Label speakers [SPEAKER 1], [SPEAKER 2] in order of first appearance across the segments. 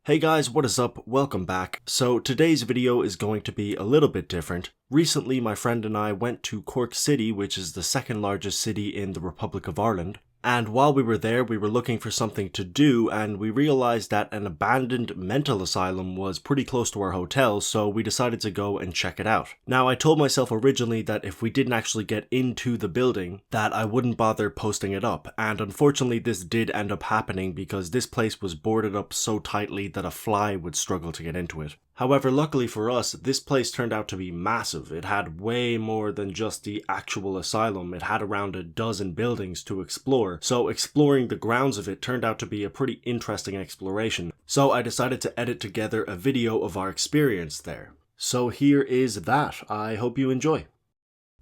[SPEAKER 1] Hey guys, what is up? Welcome back. So today's video is going to be a little bit different. Recently, my friend and I went to Cork City, which is the second largest city in the Republic of Ireland. And while we were there, we were looking for something to do, and we realized that an abandoned mental asylum was pretty close to our hotel, so we decided to go and check it out. Now, I told myself originally that if we didn't actually get into the building, that I wouldn't bother posting it up, and unfortunately this did end up happening because this place was boarded up so tightly that a fly would struggle to get into it. However, luckily for us, this place turned out to be massive. It had way more than just the actual asylum. It had around a dozen buildings to explore, so exploring the grounds of it turned out to be a pretty interesting exploration. So I decided to edit together a video of our experience there. So here is that. I hope you enjoy.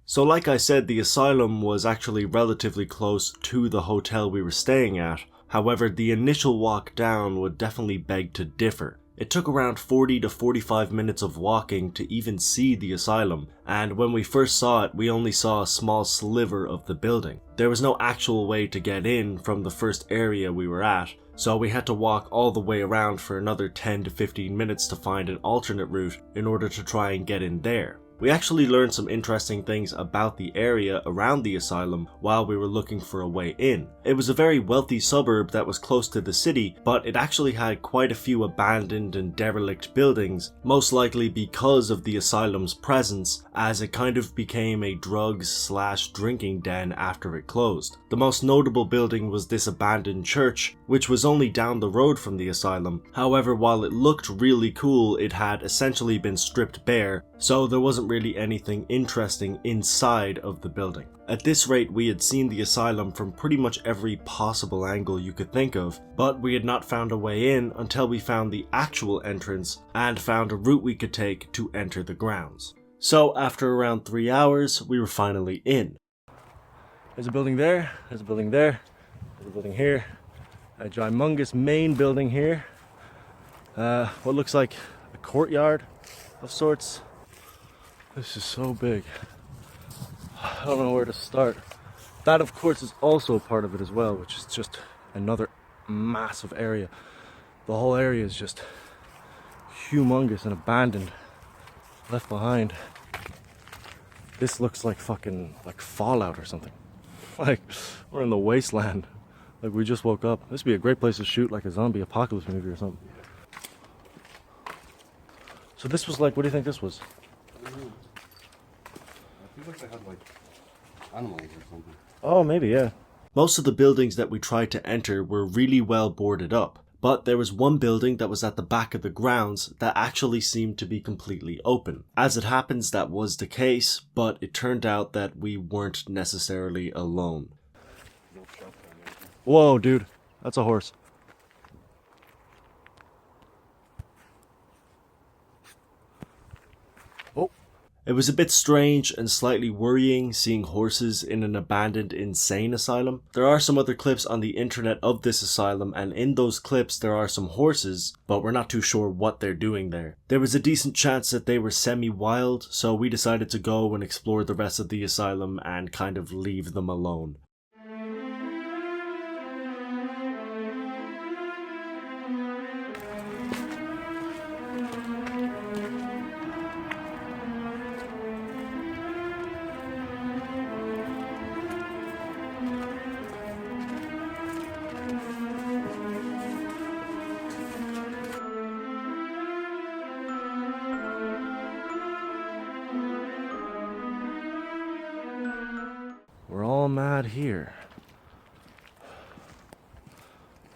[SPEAKER 1] So like I said, the asylum was actually relatively close to the hotel we were staying at. However, the initial walk down would definitely beg to differ. It took around 40 to 45 minutes of walking to even see the asylum, and when we first saw it, we only saw a small sliver of the building. There was no actual way to get in from the first area we were at, so we had to walk all the way around for another 10 to 15 minutes to find an alternate route in order to try and get in there. We actually learned some interesting things about the area around the asylum while we were looking for a way in. It was a very wealthy suburb that was close to the city, but it actually had quite a few abandoned and derelict buildings, most likely because of the asylum's presence, as it kind of became a drugs/drinking den after it closed. The most notable building was this abandoned church, which was only down the road from the asylum. However, while it looked really cool, it had essentially been stripped bare, so there wasn't really anything interesting inside of the building. At this rate, we had seen the asylum from pretty much every possible angle you could think of, but we had not found a way in until we found the actual entrance and found a route we could take to enter the grounds. So after around 3 hours, we were finally in. There's a building there, there's a building there, there's a building here, a gigantous main building here, what looks like a courtyard of sorts. This is so big. I don't know where to start. That, of course, is also a part of it as well, which is just another massive area. The whole area is just humongous and abandoned, left behind. This looks like fucking like Fallout or something. Like we're in the wasteland. Like we just woke up. This would be a great place to shoot like a zombie apocalypse movie or something. So this was like, what do you think this was?
[SPEAKER 2] I don't know. I feel like they had like animals or something.
[SPEAKER 1] Oh, maybe, yeah. Most of the buildings that we tried to enter were really well boarded up, but there was one building that was at the back of the grounds that actually seemed to be completely open. As it happens, that was the case, but it turned out that we weren't necessarily alone. Whoa, dude, that's a horse. It was a bit strange and slightly worrying seeing horses in an abandoned insane asylum. There are some other clips on the internet of this asylum, and in those clips there are some horses, but we're not too sure what they're doing there. There was a decent chance that they were semi-wild, so we decided to go and explore the rest of the asylum and kind of leave them alone. We're all mad here.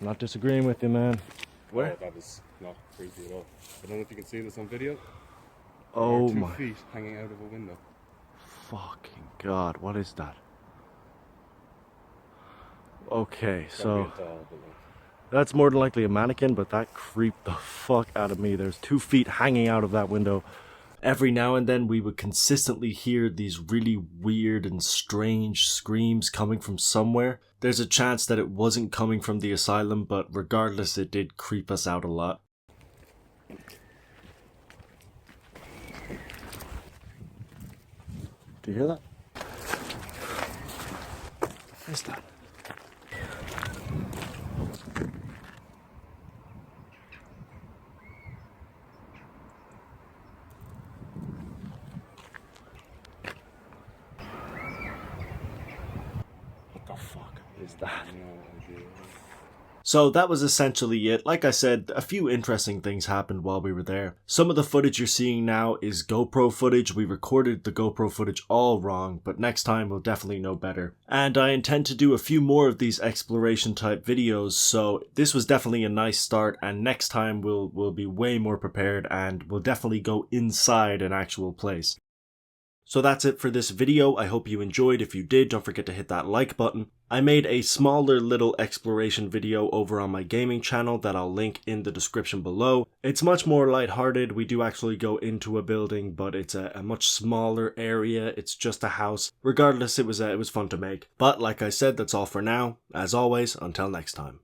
[SPEAKER 1] I'm not disagreeing with you, man. Where?
[SPEAKER 2] Oh, that is not creepy at all. I don't know if you can see this on video.
[SPEAKER 1] Oh
[SPEAKER 2] there are
[SPEAKER 1] my.
[SPEAKER 2] 2 feet hanging out of a window.
[SPEAKER 1] Fucking God, what is that? Okay,
[SPEAKER 2] It's gotta
[SPEAKER 1] so
[SPEAKER 2] be a doll, but like,
[SPEAKER 1] that's more than likely a mannequin, but that creeped the fuck out of me. There's 2 feet hanging out of that window. Every now and then we would consistently hear these really weird and strange screams coming from somewhere. There's a chance that it wasn't coming from the asylum, but regardless, it did creep us out a lot. Do you hear that? What is that? is that? So that was essentially it. Like I said, a few interesting things happened while we were there. Some of the footage you're seeing now is GoPro footage. We recorded the GoPro footage all wrong, but next time we'll definitely know better. And I intend to do a few more of these exploration type videos, so this was definitely a nice start, and next time we'll be way more prepared and we'll definitely go inside an actual place. So that's it for this video. I hope you enjoyed. If you did, don't forget to hit that like button. I made a smaller little exploration video over on my gaming channel that I'll link in the description below. It's much more lighthearted. We do actually go into a building, but it's a much smaller area. It's just a house. Regardless, it was fun to make. But like I said, that's all for now. As always, until next time.